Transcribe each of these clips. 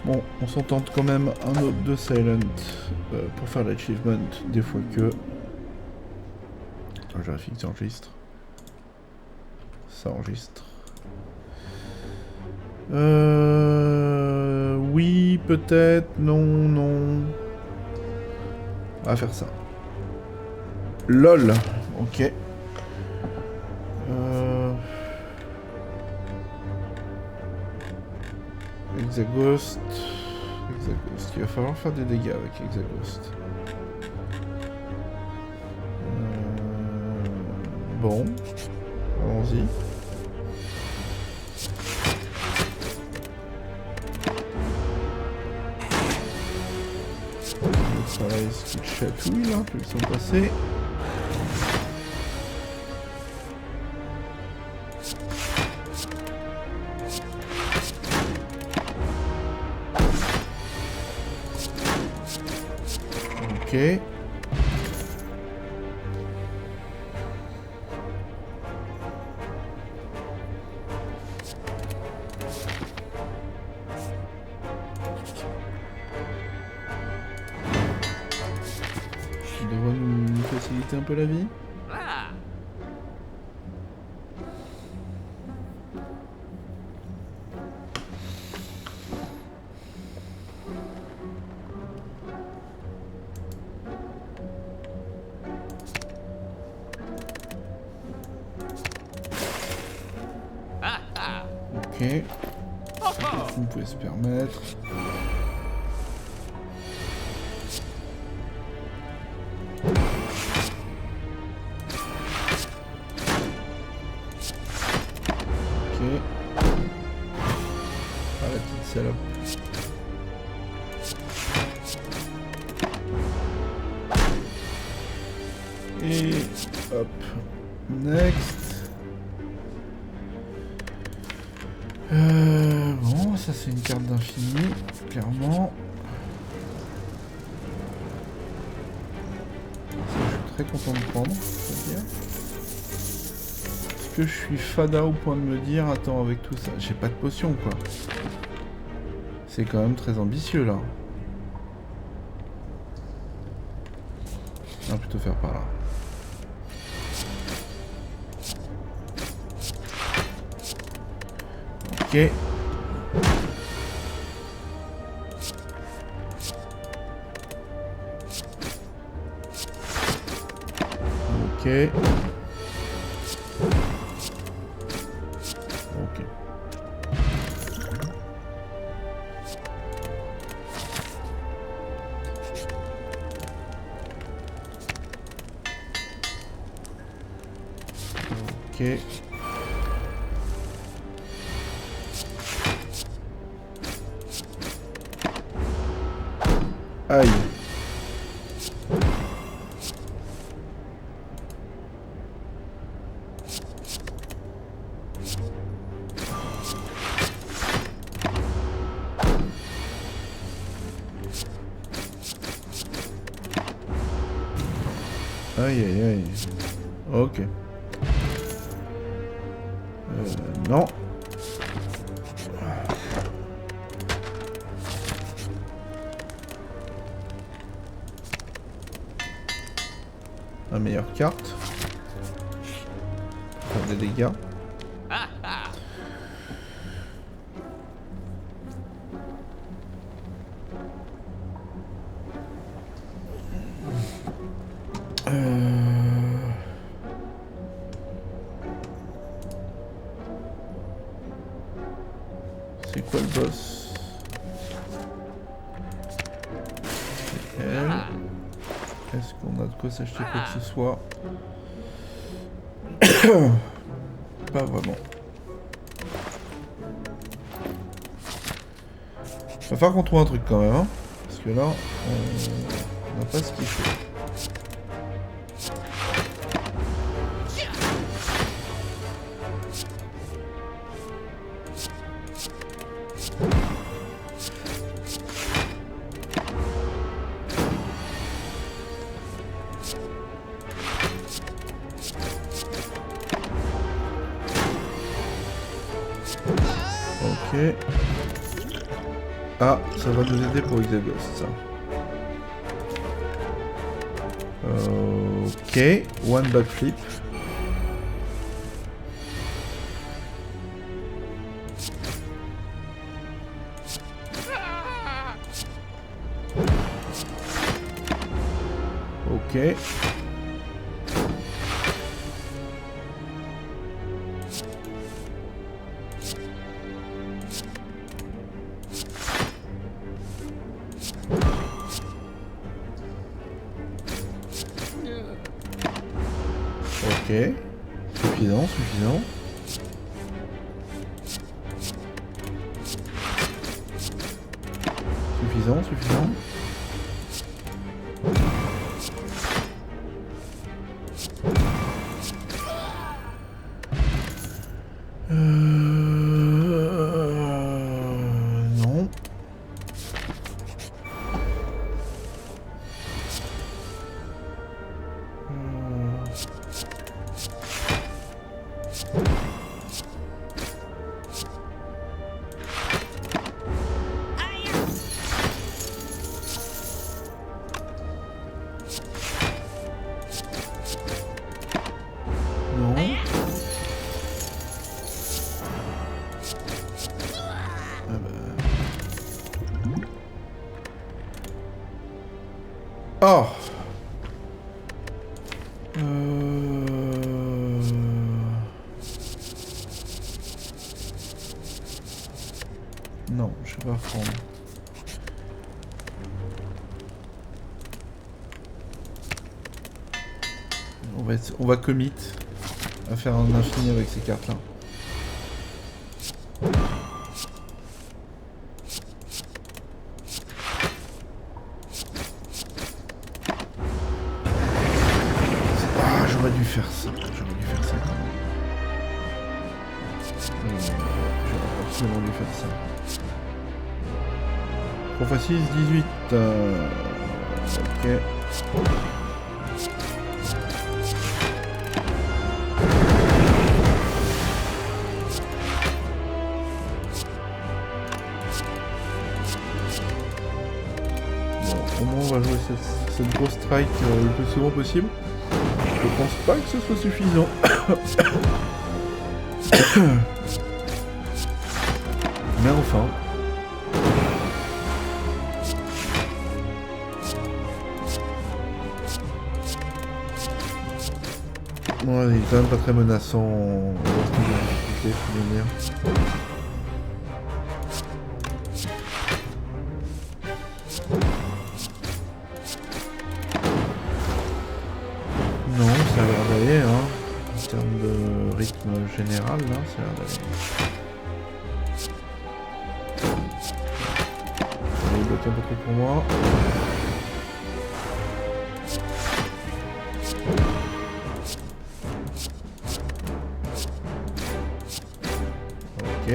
Bon, on s'en tente quand même un autre de Silent pour faire l'achievement, des fois que... Je vérifie que ça enregistre. Ça enregistre. Oui, peut-être, non. On va faire ça. LOL. Ok. Exaghost. Il va falloir faire des dégâts avec Exaghost. Bon. Allons-y. Ça reste qu'il chatouille là, qu'ils sont passés. Ok. Ça devrait nous faciliter un peu la vie. Ok. On pouvait se permettre. Ok. Ah, la petite salope. Et hop. Next. Bon, ça c'est une carte d'infini, clairement. Ça, je suis très content de prendre, faut dire. Est-ce que je suis fada au point de me dire, attends, avec tout ça, j'ai pas de potion quoi. C'est quand même très ambitieux là. On va plutôt faire par là. Ok. Ok. Ok. Ok. Aïe. Aïe aïe aïe. Ok. Non. La meilleure carte. Faire des dégâts. C'est quoi le boss? C'est elle. Est-ce qu'on a de quoi s'acheter quoi que ce soit? Pas vraiment. Va falloir qu'on trouve un truc quand même, hein. Parce que là, on n'a pas ce qu'il faut. Ok. Ah, ça va nous aider pour Exaghost, ça. Ok, one backflip. Ok. Ok. Suffisant, suffisant. Suffisant, suffisant. Non. Non. Ah bah. Oh. Non, je vais pas prendre. On va commit à faire un infini avec ces cartes là. Ah, j'aurais dû faire ça. J'aurais dû faire ça quand même. J'aurais absolument dû faire ça. Pour facile 18. Ok. Au moins on va jouer cette grosse strike le plus souvent possible. Je pense pas que ce soit suffisant. Mais enfin. Ouais, il est quand même pas très menaçant dans ce niveau de difficulté, faut bien dire. Non, ça a l'air d'aller, hein. En termes de rythme général, là, ça a l'air d'aller. Il bloque un peu trop pour moi. Ok.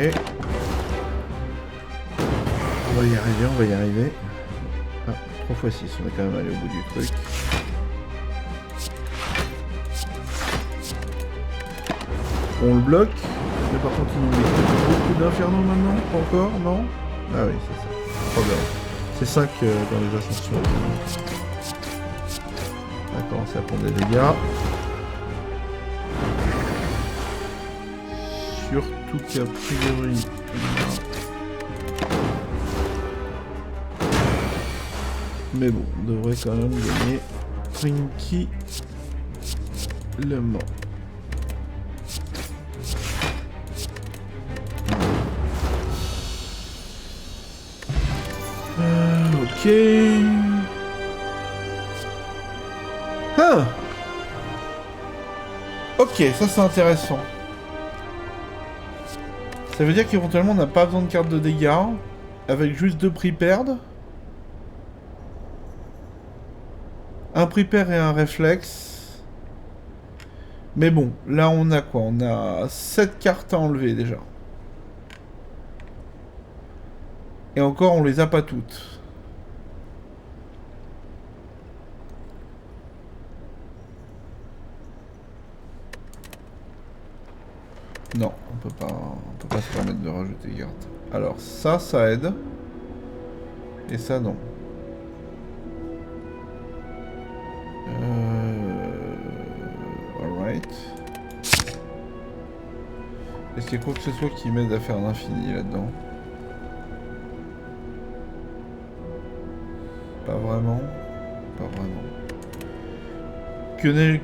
On va y arriver, on va y arriver. Ah, 3 x 6, on est quand même allé au bout du truc. On le bloque, mais par contre il nous met beaucoup d'inferno maintenant, pas encore, non? Ah oui, c'est ça, problème. C'est 5 dans les ascensions. On va commencer à prendre des dégâts. Surtout qu'a priori, mais bon, on devrait quand même gagner tranquillement. Ok. Ah. Ok, ça c'est intéressant. Ça veut dire qu'éventuellement on n'a pas besoin de carte de dégâts, avec juste 2 prepared. Un prepare et un réflexe. Mais bon, là on a quoi? On a 7 cartes à enlever déjà. Et encore on les a pas toutes. Non, on peut pas se permettre de rajouter des cartes. Alors ça aide. Et ça, non. Alright. Est-ce qu'il y a quoi que ce soit qui m'aide à faire l'infini là-dedans? Pas vraiment. Pas vraiment. Que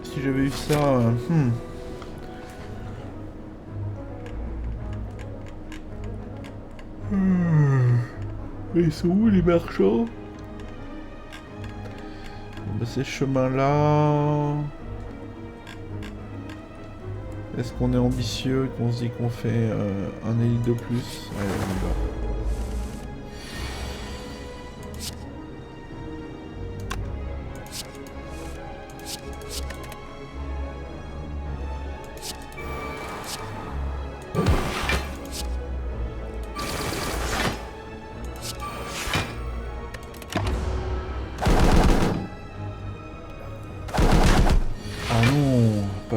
si j'avais eu ça... Ils sont où les marchands? Bon, bah, ces chemins-là... Est-ce qu'on est ambitieux, qu'on se dit qu'on fait un élite de plus? Allez, on y va.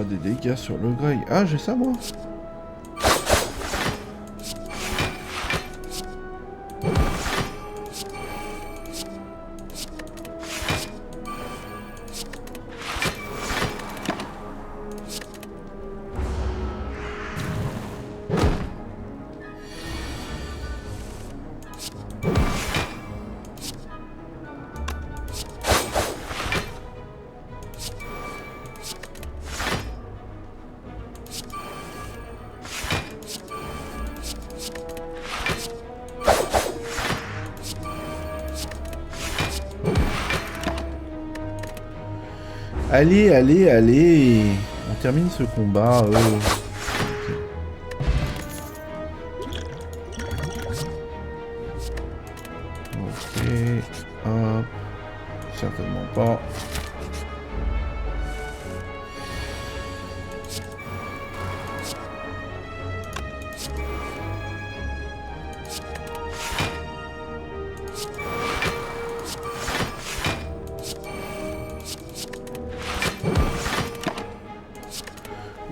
Des dégâts sur le Greg. Ah, j'ai ça moi. Allez, allez, allez. On termine ce combat. Ok. Hop. Certainement pas.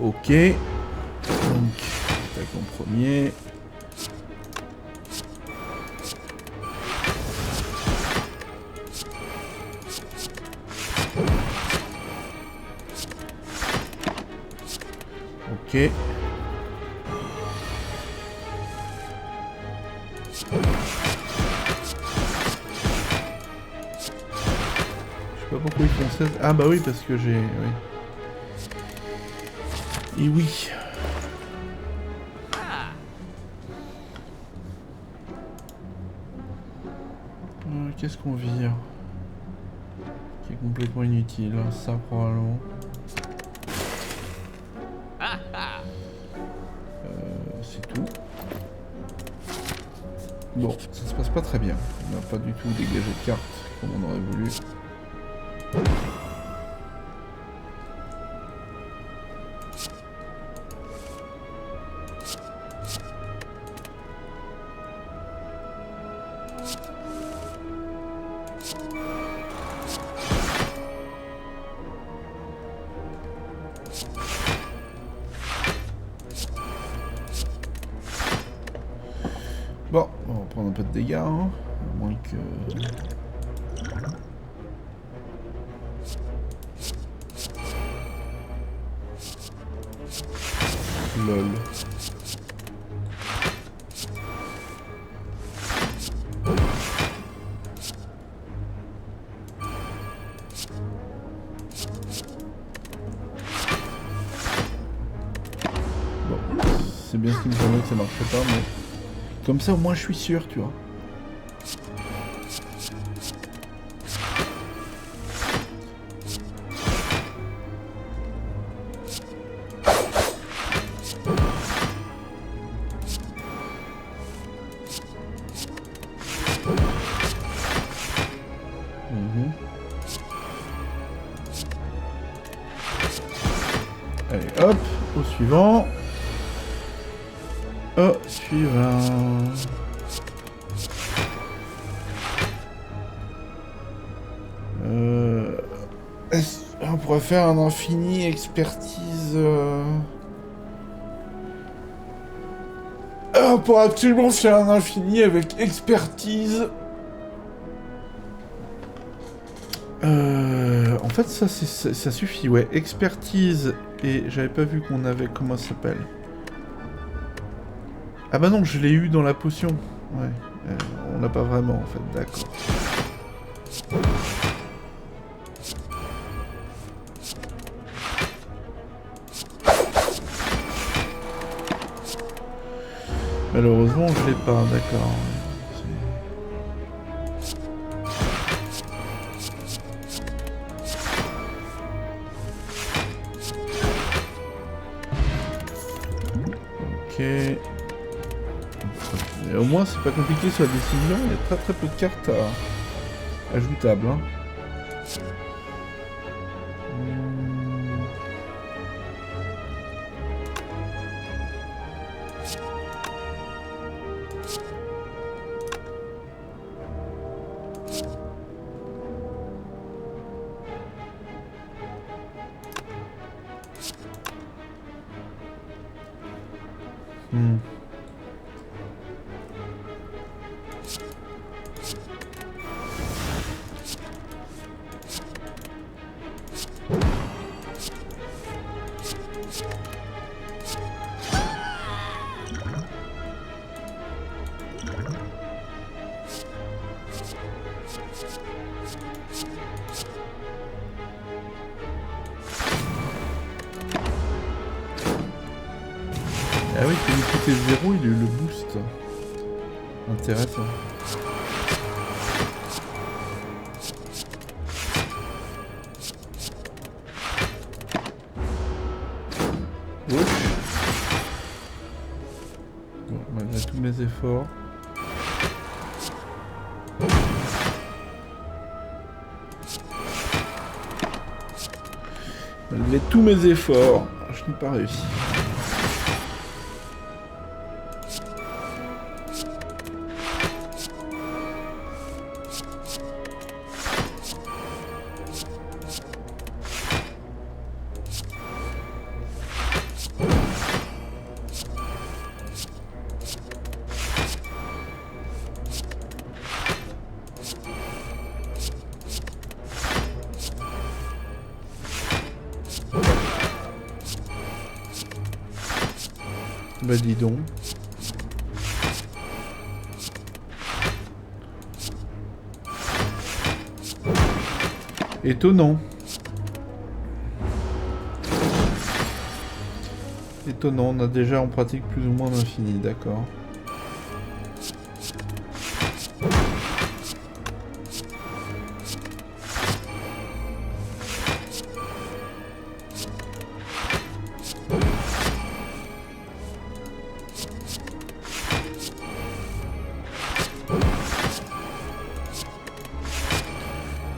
Ok. Donc, attaque en premier. Ok. Je sais pas pourquoi ils font 16. Ah bah oui, parce que j'ai... Oui. Et oui. Qu'est-ce qu'on vire? Qui est complètement inutile, ça probablement. C'est tout. Bon, ça se passe pas très bien. On n'a pas du tout dégagé de cartes comme on aurait voulu. Bon, on va prendre un peu de dégâts, hein, à moins que... Lol. Bon, c'est bien ce qui me permet que ça marcherait pas, mais... Comme ça, au moins, je suis sûr, tu vois. Allez, hop, au suivant. Au suivant. On pourrait faire un infini expertise. On pourrait absolument faire un infini avec expertise En fait, ça suffit, ouais. Expertise, et j'avais pas vu qu'on avait... Comment ça s'appelle? Ah bah non, je l'ai eu dans la potion. Ouais, on l'a pas vraiment, en fait, d'accord. Malheureusement, je l'ai pas, d'accord. Ok. Et au moins, c'est pas compliqué sur la décision. Il y a très peu de cartes ajoutables. Hein. Ah oui, quand il coûtait 0, il a eu le boost. Intéressant. Ouch. Bon, malgré tous mes efforts. Malgré tous mes efforts, je n'ai pas réussi. Bah dis donc. Étonnant. Étonnant, on a déjà en pratique plus ou moins l'infini, d'accord.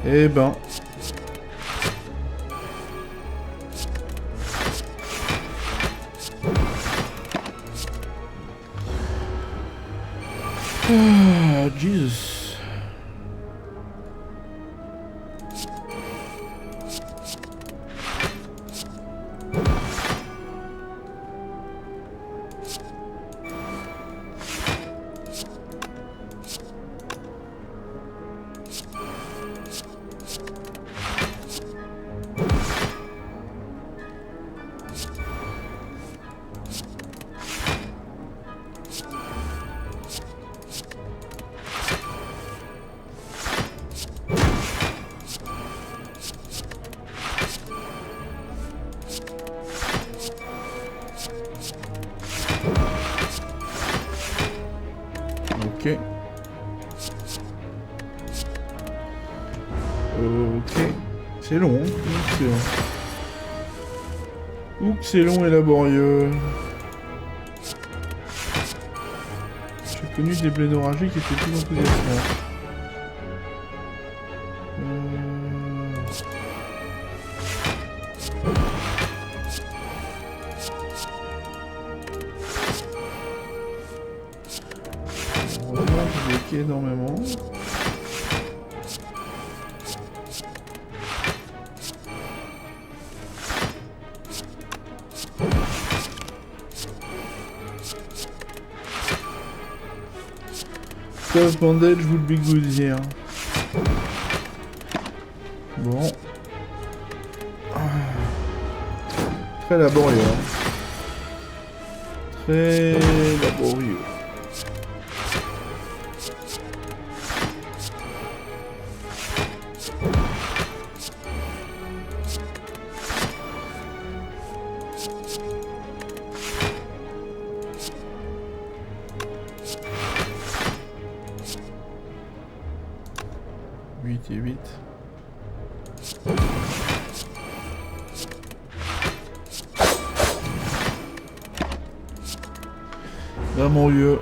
Eh ben. Ah, Jesus. Ok. Ok. C'est long. Ouh, que c'est long et laborieux. J'ai connu des blénorragies qui étaient plus enthousiasmantes. Heureusement, j'ai bloqué énormément. Tough bandage would be good here. Bon. Très laborieux. Hein. Très laborieux. Et 8. Vraiment vieux.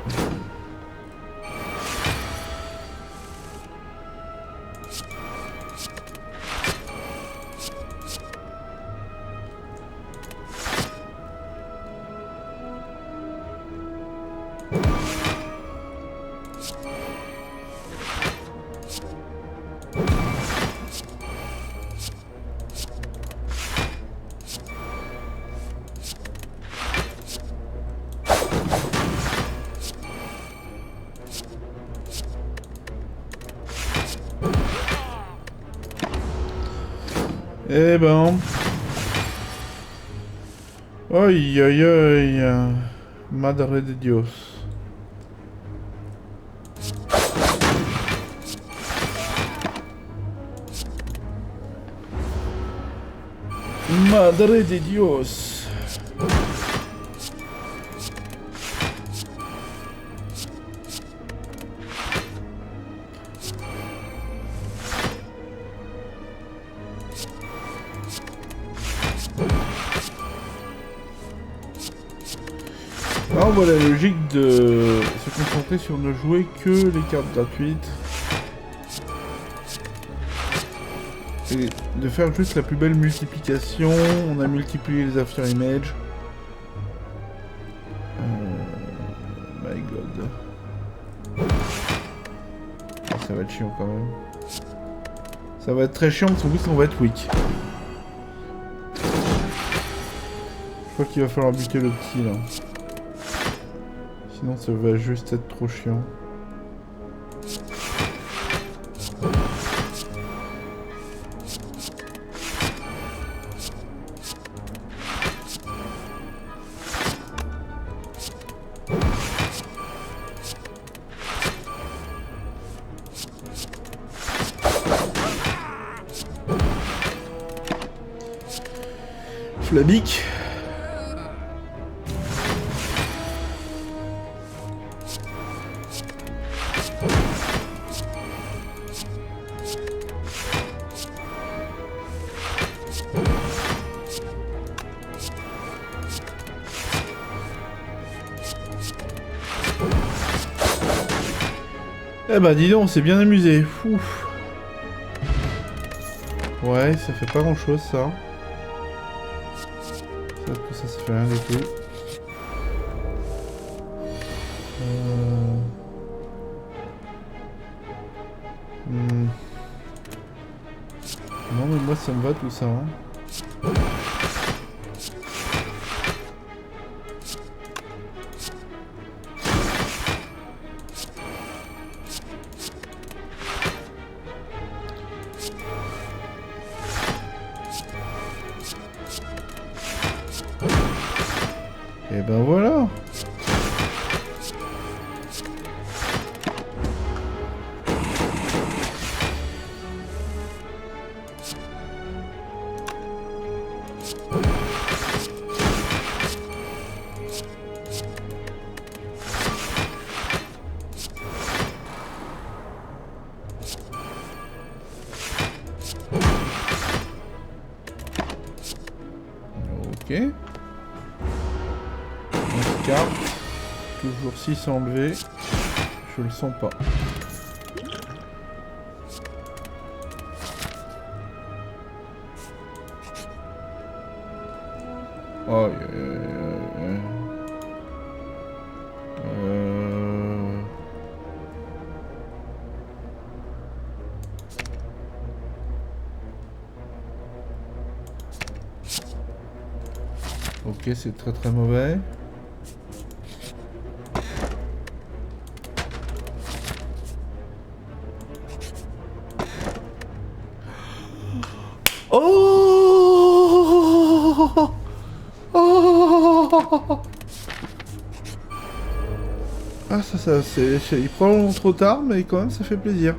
Eh ben... Aïe aïe aïe... Madre de Dios. Madre de Dios. Alors voilà la logique de se concentrer sur ne jouer que les cartes gratuites. Et de faire juste la plus belle multiplication. On a multiplié les after images. My god. Oh, ça va être chiant quand même. Ça va être très chiant parce qu'en plus on va être weak. Je crois qu'il va falloir buter le petit là. Sinon ça va juste être trop chiant. Flabic. Eh bah dis donc, on s'est bien amusé. Ouf. Ouais, ça fait pas grand chose ça. Ça fait rien du tout. Non mais moi ça me va tout ça. Hein. Et ben voilà. Ok. Carte. Toujours 6 enlevés. Je le sens pas. Oh, Ok, c'est très très mauvais. Oh, oh. Ah ça c'est... Il prend trop tard, mais quand même ça fait plaisir.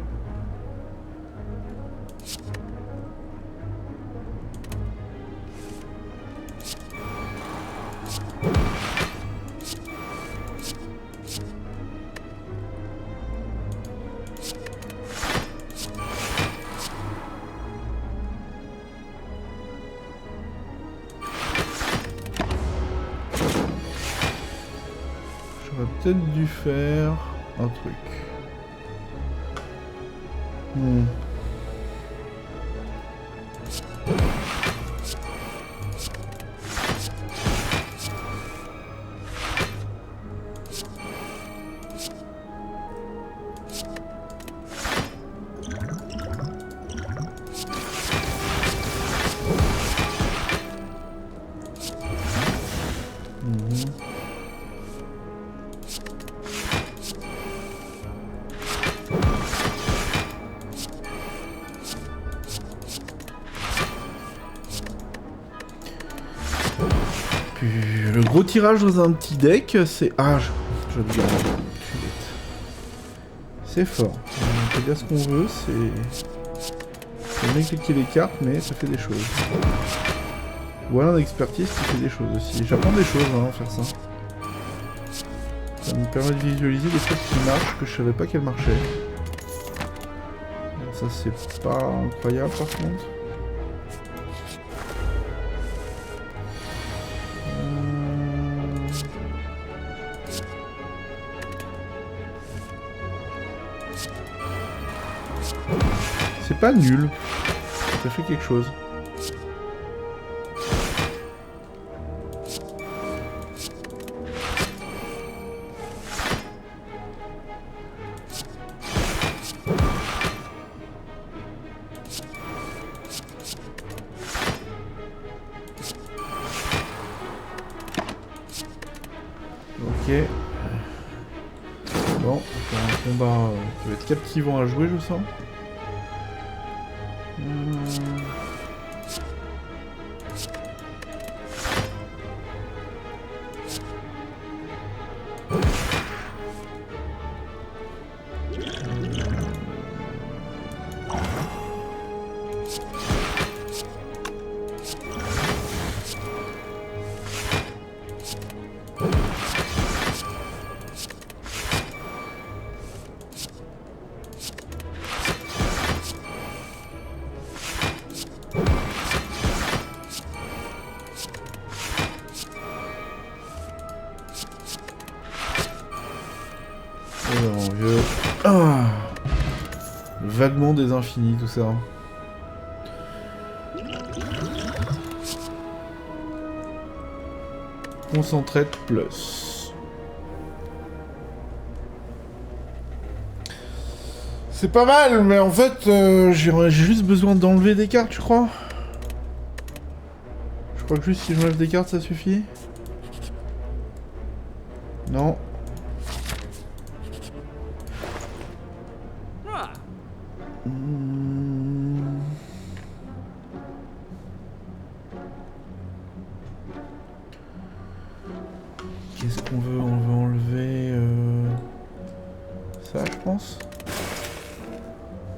J'aurais peut-être dû faire un truc. Le gros tirage dans un petit deck, c'est... Ah, je veux dire... C'est fort. On peut dire ce qu'on veut, c'est... C'est bien cliquer les cartes, mais ça fait des choses. Voilà un expertise qui fait des choses aussi. J'apprends des choses en faire ça. Ça me permet de visualiser des choses qui marchent, que je savais pas qu'elles marchaient. Donc ça c'est pas incroyable par contre. C'est pas nul. Ça fait quelque chose. Ok. Bon, c'est un combat qui va être captivant à jouer, je sens. Alors, vieux. Ah, vaguement des infinis, tout ça. Concentrate plus. C'est pas mal, mais en fait, j'ai juste besoin d'enlever des cartes, je crois. Je crois que juste si j'enlève des cartes, ça suffit. Non. Qu'est-ce qu'on veut? On veut enlever ça, je pense.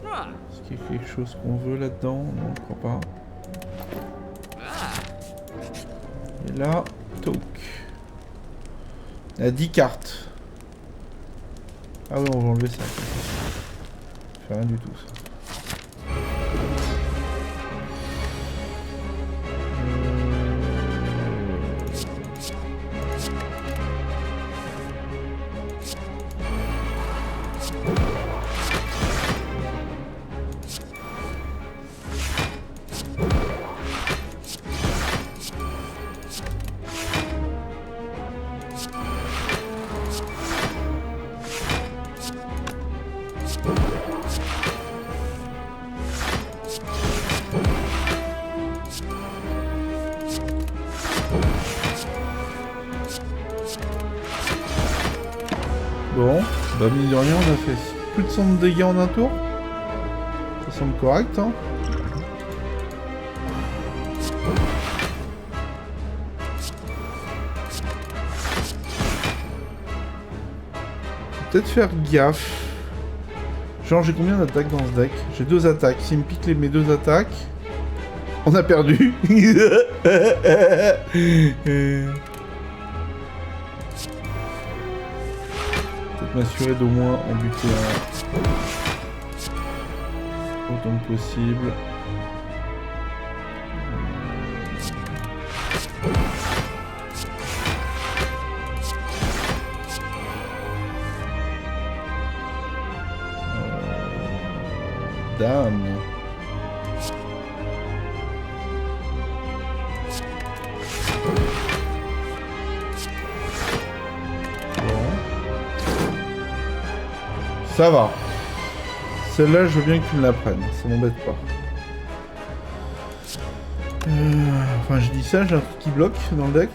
Est-ce qu'il y a quelque chose qu'on veut là-dedans? Non, je crois pas. Et là, toc. Il y a 10 cartes. Ah oui, on va enlever ça. Ça fait rien du tout, ça. Bon, bah mine de rien, on a fait plus de 100 de dégâts en un tour. Ça semble correct, hein. Peut-être faire gaffe. Genre, j'ai combien d'attaques dans ce deck? J'ai 2 attaques. S'il me pique mes 2 attaques, on a perdu. Peut-être m'assurer d'au moins en buter un autant que possible. Dame. Ça va. Celle-là, je veux bien que tu me la prennes. Ça m'embête pas. Enfin, je dis ça, j'ai un truc qui bloque dans le deck.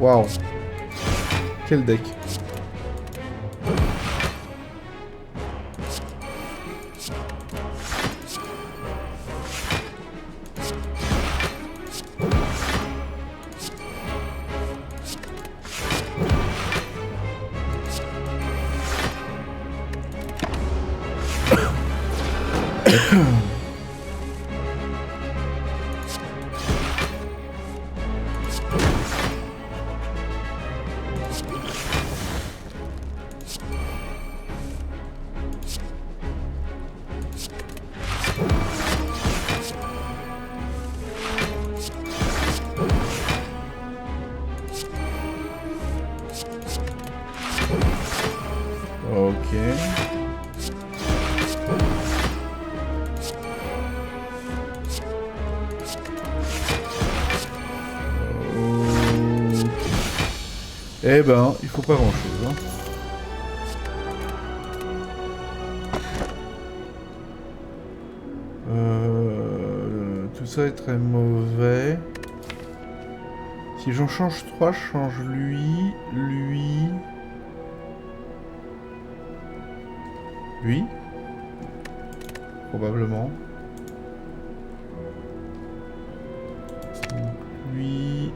Waouh. Quel deck. Ok. Eh ben, il faut pas grand chose. Hein. Tout ça est très mauvais. Si j'en change 3, je change lui. Probablement. Donc, lui.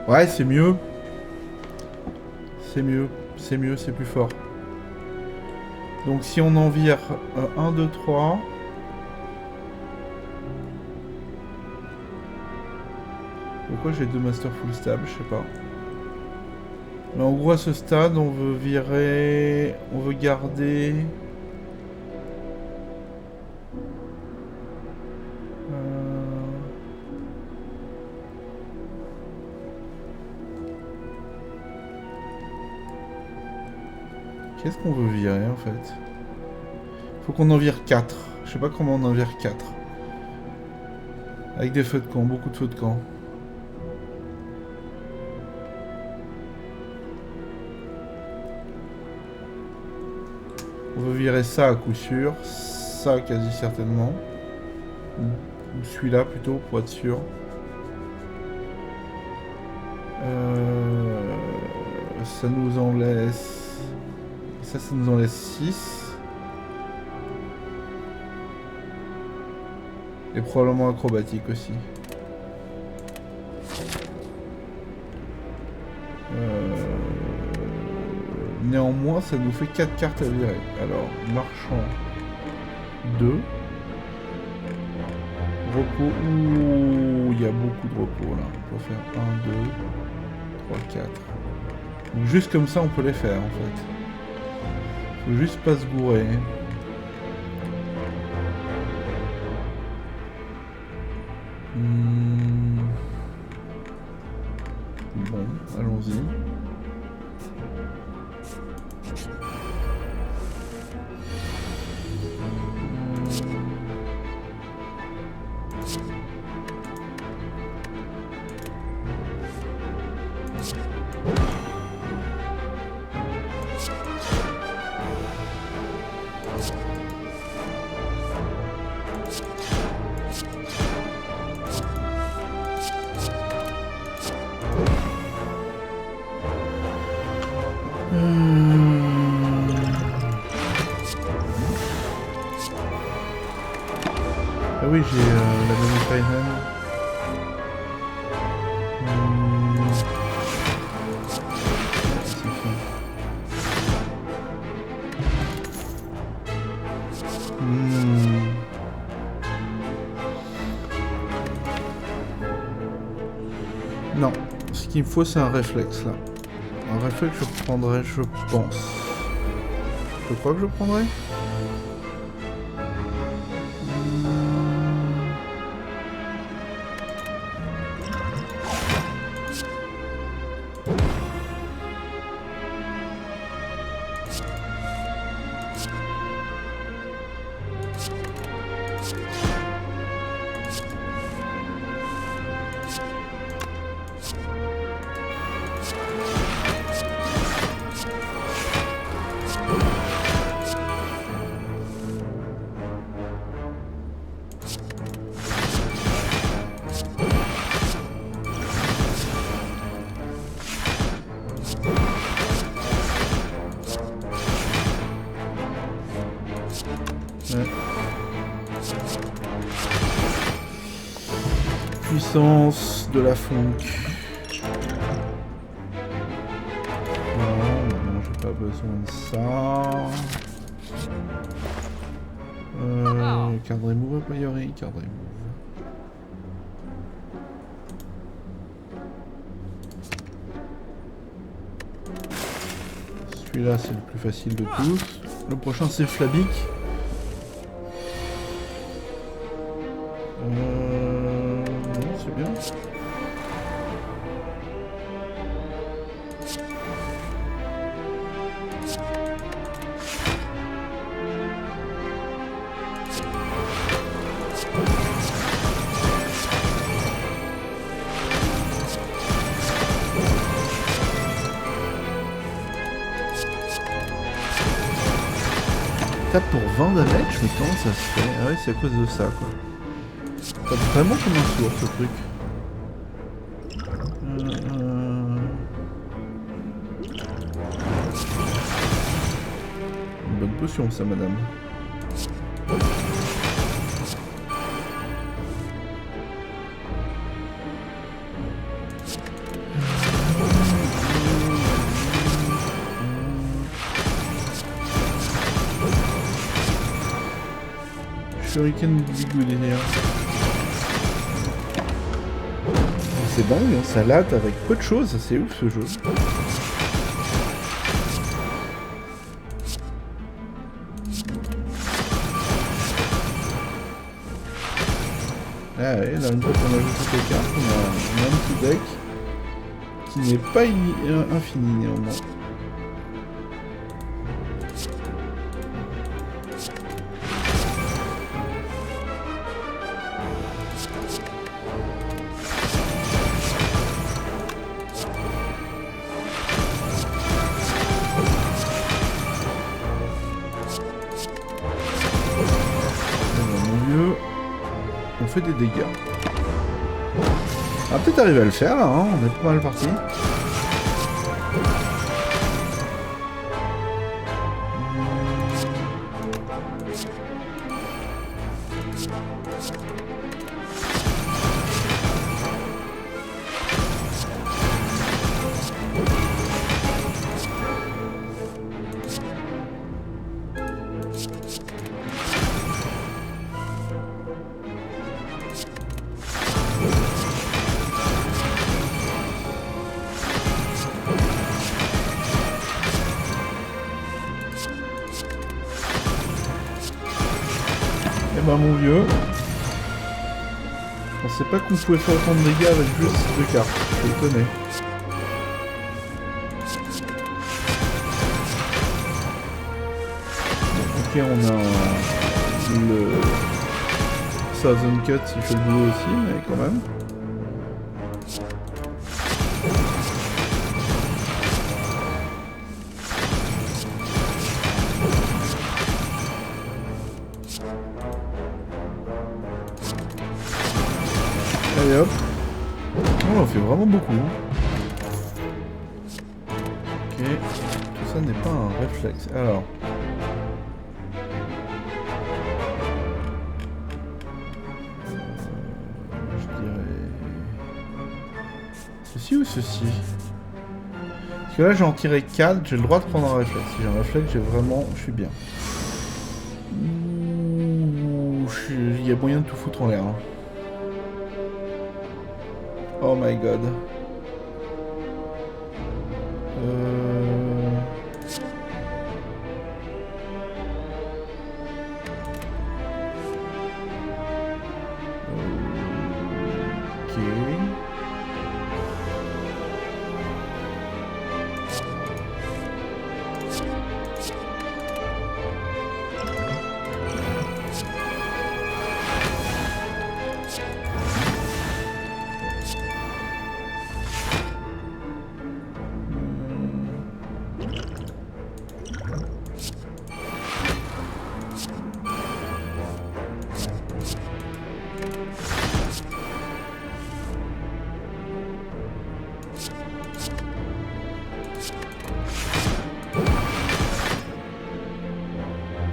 Ouais, c'est mieux. C'est mieux, c'est plus fort. Donc si on en vire 1, 2, 3... Pourquoi j'ai 2 Master Full Stable, je sais pas. Mais en gros à ce stade, on veut virer... On veut garder... Qu'est-ce qu'on veut virer en fait? Faut qu'on en vire 4. Je sais pas comment on en vire 4. Avec des feux de camp, beaucoup de feux de camp. On veut virer ça à coup sûr. Ça quasi certainement. Ou celui-là plutôt pour être sûr. Ça nous en laisse... Ça nous en laisse 6. Et probablement acrobatique aussi. Néanmoins, ça nous fait 4 cartes à virer. Alors, marchand 2. Repos. Ouh, il y a beaucoup de repos là. On peut faire 1, 2, 3, 4. Donc juste comme ça, on peut les faire en fait. Faut juste pas se gourer. Bon, allons-y. oui, j'ai la Bonify Hand. C'est fini. Non, ce qu'il me faut c'est un réflexe là. Un réflexe je prendrais, je pense. Je crois que je prendrais. Puissance de la funk. Non, j'ai pas besoin de ça. Card remove a priori, card remove. Celui-là c'est le plus facile de tous. Le prochain c'est Flabic. C'est bien. Tape pour 20 damage, mais comment ça se fait? Ah ouais, c'est à cause de ça quoi. Tape vraiment comme un sourd ce truc. Une bonne potion ça madame. Shuriken Bigou derrière. C'est dingue, hein, ça latte avec peu de choses, c'est ouf ce jeu. Ah ouais, là une fois qu'on a joué toutes les cartes, on a un petit deck qui n'est pas infini néanmoins. Des dégâts. On va peut-être arriver à le faire là, hein, on est pas mal parti. Mon vieux, je pensais pas qu'on pouvait faire autant de dégâts avec juste 2 cartes, je suis étonné. Ok, on a le Thousand Cut, il fait le boulot aussi, mais quand même. Allez hop. Oh, on fait vraiment beaucoup. Ok. Tout ça n'est pas un réflexe. Alors. Ceci ou ceci? Parce que là j'ai en tiré 4, j'ai le droit de prendre un réflexe. Si j'ai un réflexe, je suis bien. Ouh, il y a moyen de tout foutre en l'air. Hein. Oh my god.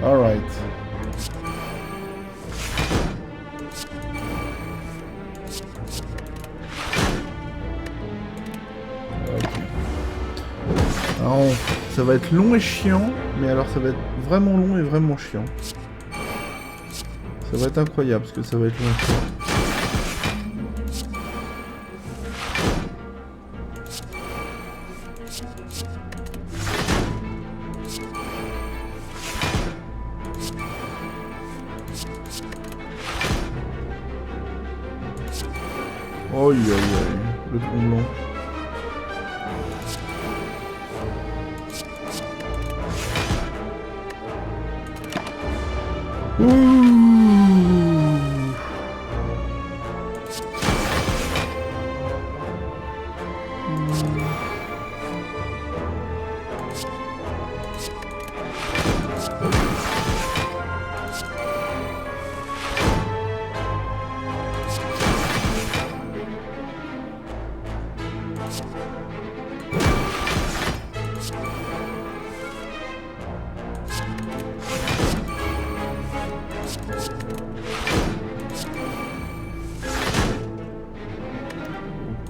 Alright. Ok. Alors, ça va être long et chiant, mais alors ça va être vraiment long et vraiment chiant. Ça va être incroyable, parce que ça va être long et chiant. Aïe aïe aïe, le tromblon.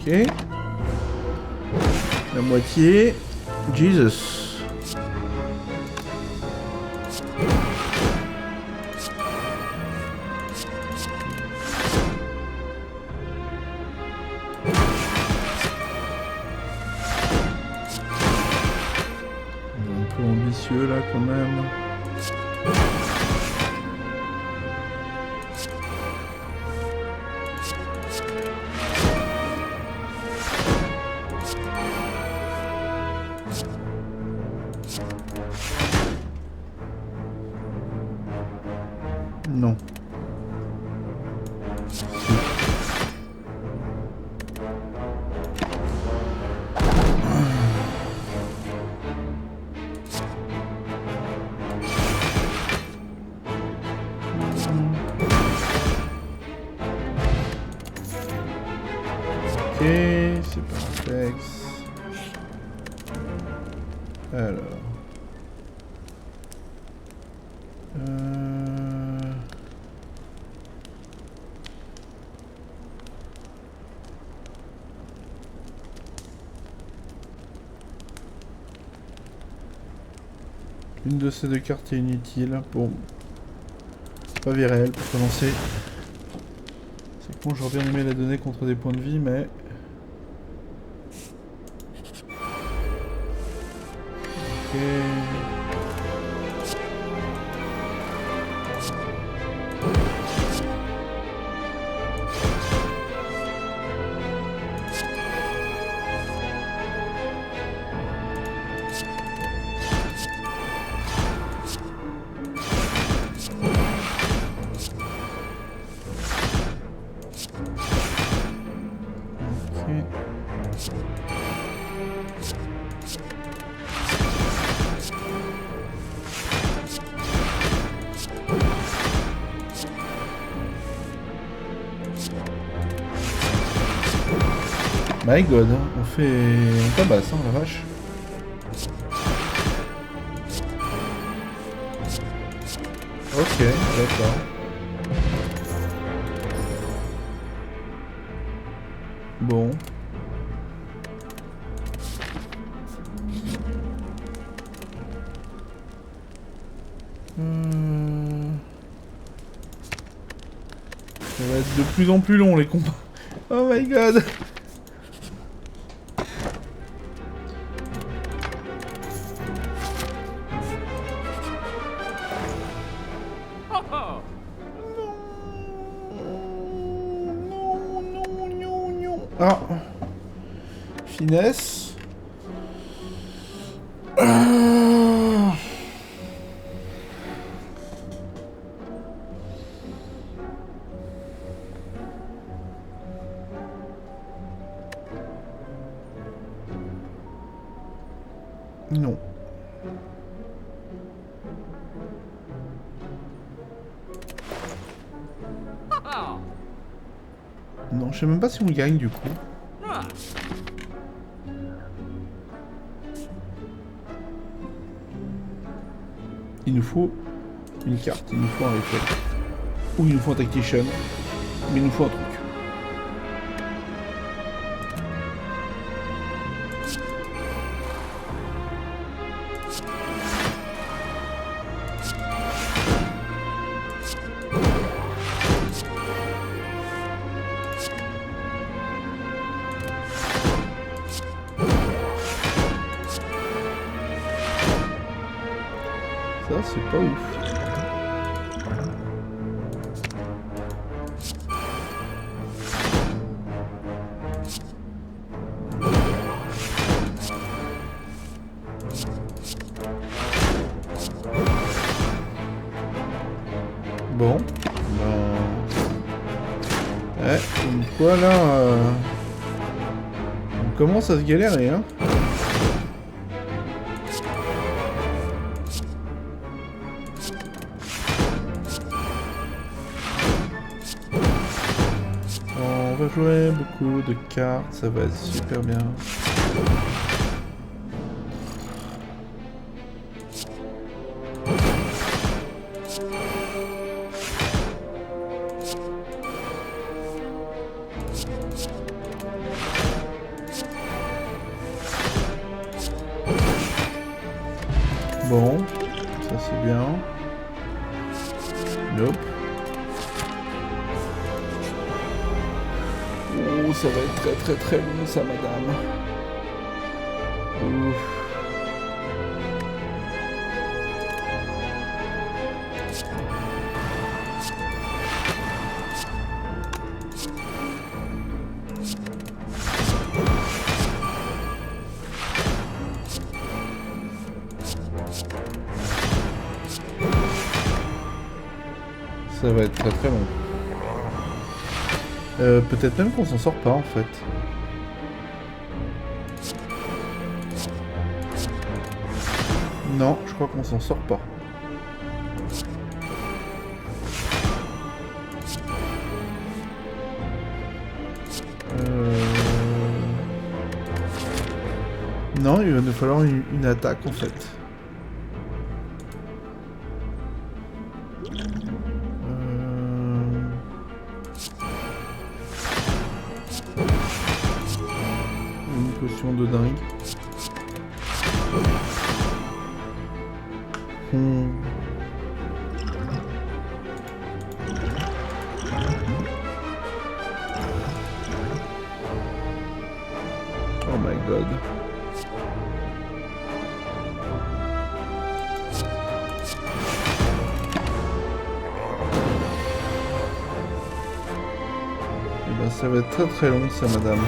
Ok. La moitié. Jesus. Un peu ambitieux là quand même. Non. Ok, c'est pas réflexe. Alors. Une de ces deux cartes est inutile. Bon. C'est pas réel pour commencer. C'est con, j'aurais bien aimé la donner contre des points de vie, mais... Ok... My god, on fait... on tabasse, hein, la vache. Ok, d'accord. Bon. de plus en plus long les combats. Oh my god. Ah. Finesse. Non. Non, je sais même pas si on gagne du coup. Il nous faut une carte, il nous faut un rifle. Ou il nous faut un tactician. Mais il nous faut un truc. Ça, c'est pas ouf. Bon. Ouais, comme quoi là... On commence à se galérer, hein. On va jouer beaucoup de cartes, ça va être super bien. Bon, ça c'est bien. Nope. Oh, ça va être très long ça, madame. Ouf. Ça va être très long. Peut-être même qu'on s'en sort pas en fait. Non, je crois qu'on s'en sort pas. Non, il va nous falloir une attaque en fait. Une potion de dingue. Oh my god. Et ben ça va être très long ça, madame.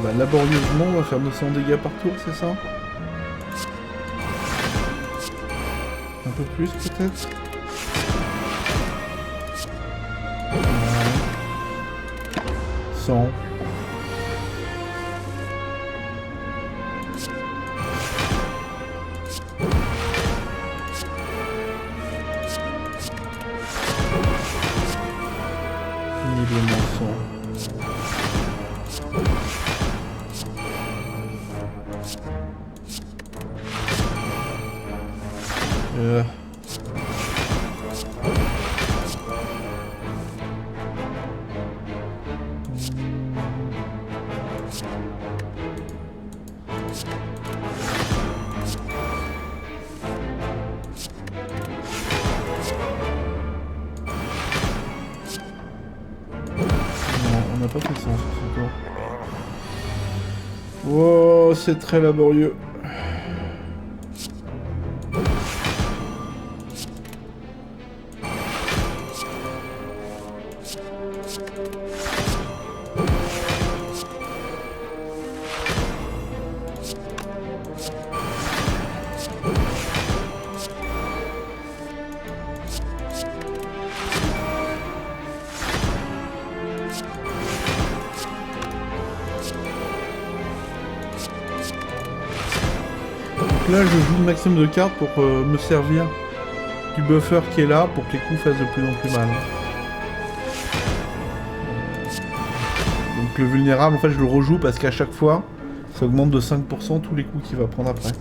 Bah, laborieusement, on va faire 200 dégâts par tour, c'est ça? Un peu plus, peut-être? Ouais. 100. Euh... On n'a pas fait ça sur ce tour. Oh, c'est très laborieux. Là, je joue le maximum de cartes pour me servir du buffer qui est là pour que les coups fassent de plus en plus mal. Donc le vulnérable, en fait, je le rejoue parce qu'à chaque fois, ça augmente de 5% tous les coups qu'il va prendre après.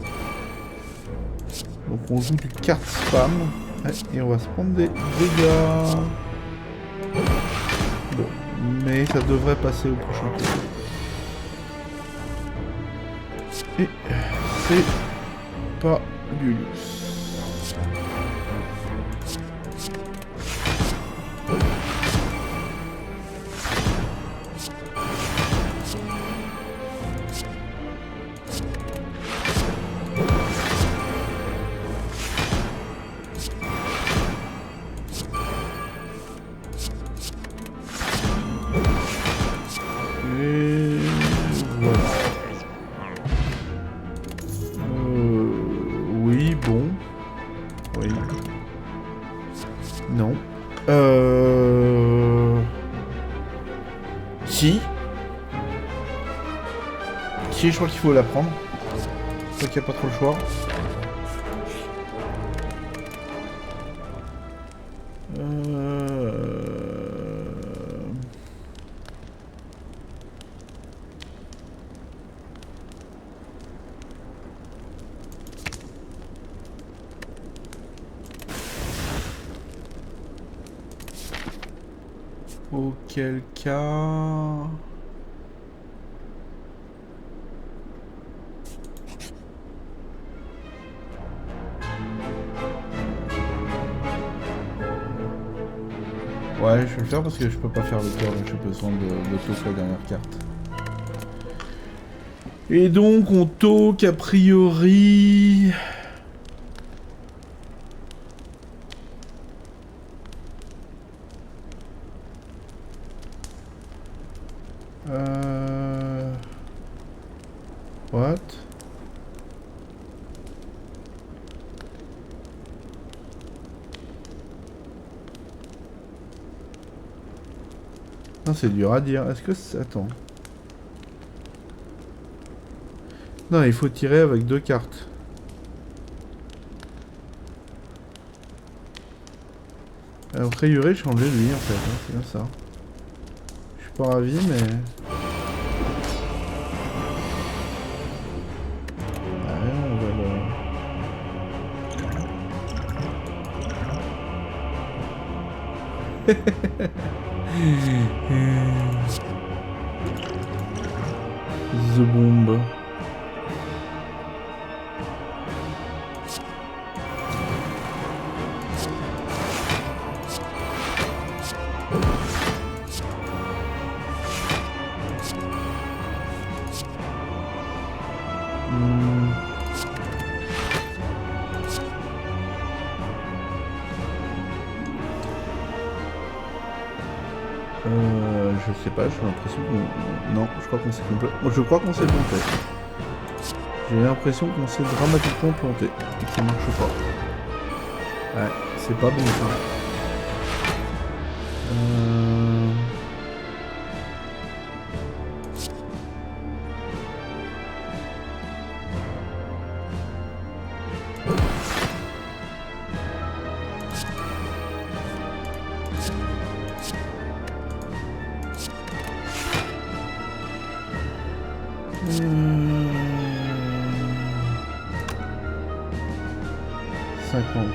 Donc on joue du carte spam et on va se prendre des dégâts. Bon, mais ça devrait passer au prochain tour. Et c'est pas Julius. Et voilà. Oui, bon. Oui. Non. Si. Si, je crois qu'il faut la prendre. Je crois qu'il n'y a pas trop le choix. Auquel cas... Ouais, je vais le faire parce que je peux pas faire le tour, donc j'ai besoin de toque la dernière carte. Et donc on toque a priori... What? Non, c'est dur à dire. Est-ce que c'est... Attends. Non, il faut tirer avec 2 cartes. A priori, je changeais lui en fait. Hein, c'est bien ça. Je suis pas ravi, mais... The Bomb. Je sais pas, j'ai l'impression qu'on... Non, je crois qu'on s'est planté. Je crois qu'on s'est planté. J'ai l'impression qu'on s'est dramatiquement planté. Et que ça marche pas. Ouais, c'est pas bon ça. 50.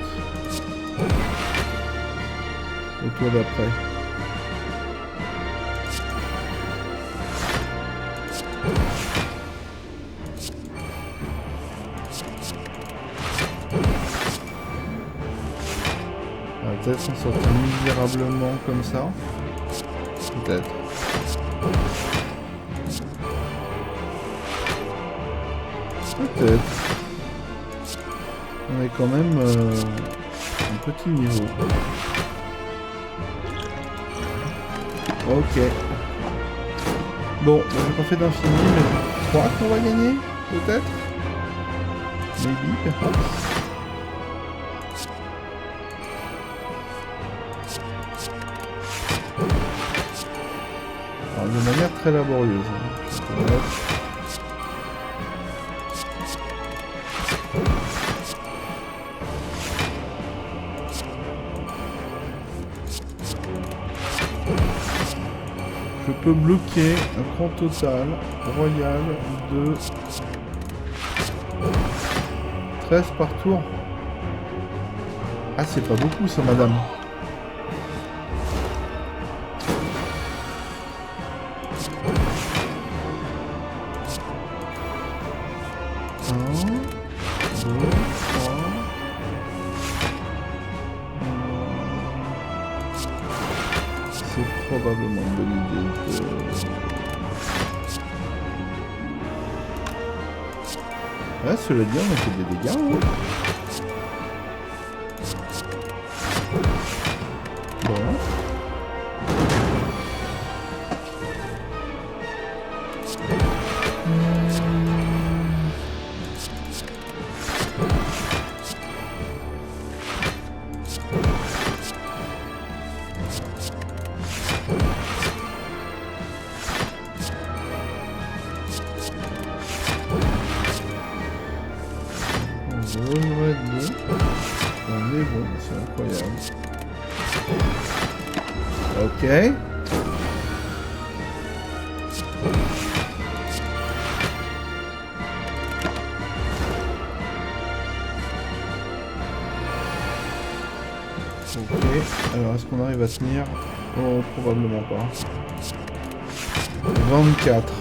Au tour d'après. On va peut-être s'en sortir misérablement comme ça. Peut-être. Peut-être. On est quand même un petit niveau. Ok. Bon, j'ai pas fait d'infini, mais je crois qu'on va gagner, peut-être. Maybe, perhaps. Alors, de manière très laborieuse. Hein. Je peux bloquer un grand total royal de 13 par tour. Ah, c'est pas beaucoup ça, madame. C'est probablement une bonne idée de... Ouais, cela dit, on a fait des dégâts, hein. Bon. On est bon, c'est incroyable. Ok. Ok, alors est-ce qu'on arrive à tenir? Oh, probablement pas. 24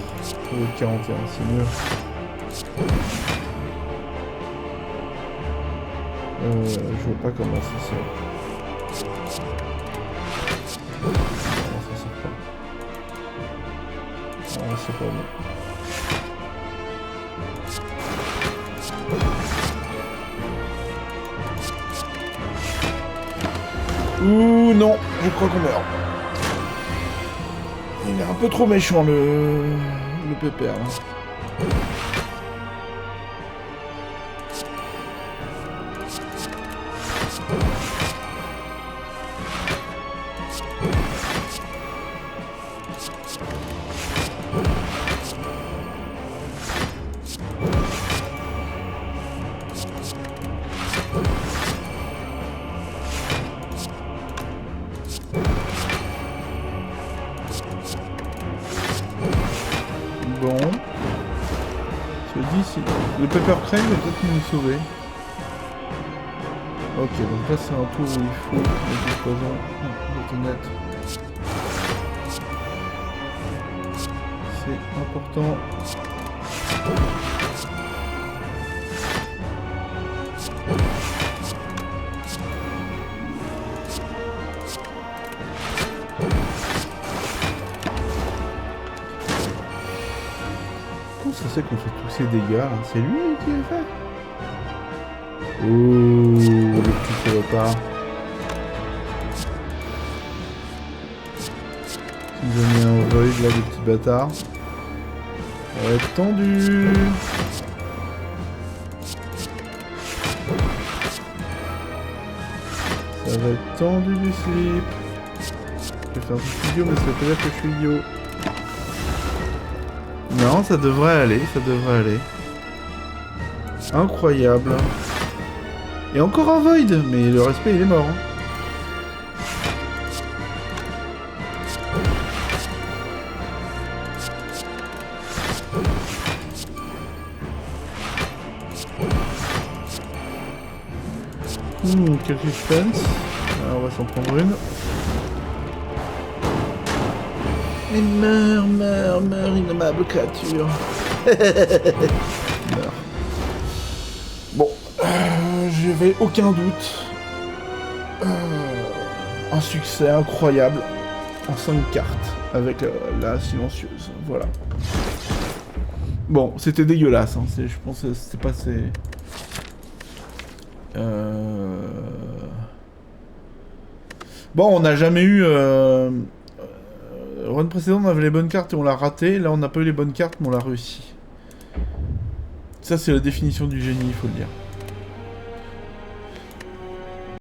ou 41, c'est mieux. Je vois pas comment ça sort. Non, ça sort pas. Ah, c'est pas bon. Ouh non, je crois qu'on meurt. Il est un peu trop méchant le pépère. Hein. Bon. Je dis si le Pepper Crane va peut-être nous sauver. Ok, donc là c'est un tour où il faut mettre du poison. C'est honnête. C'est important. Comment ça c'est qu'on fait tous ces dégâts là? C'est lui qui les fait? Ouh, le petit salopard. Il nous a mis un void là, le petit bâtard. Ça va être tendu. Ça va être tendu du slip. Je vais faire un petit idiot, mais ça veut pas dire que je suis idiot. Non, ça devrait aller, ça devrait aller. Incroyable. Et encore un void, mais le respect il est mort. Hein. Quel suspense. Alors, on va s'en prendre une. Mais meurs, innommable créature. Meurs. Bon, j'avais aucun doute. Un succès incroyable en 5 cartes avec la silencieuse. Voilà. Bon, c'était dégueulasse. Hein. Je pense que c'était pas assez... Bon, on n'a jamais eu... Run précédent, on avait les bonnes cartes et on l'a raté. Là, on n'a pas eu les bonnes cartes, mais on l'a réussi. Ça, c'est la définition du génie, il faut le dire.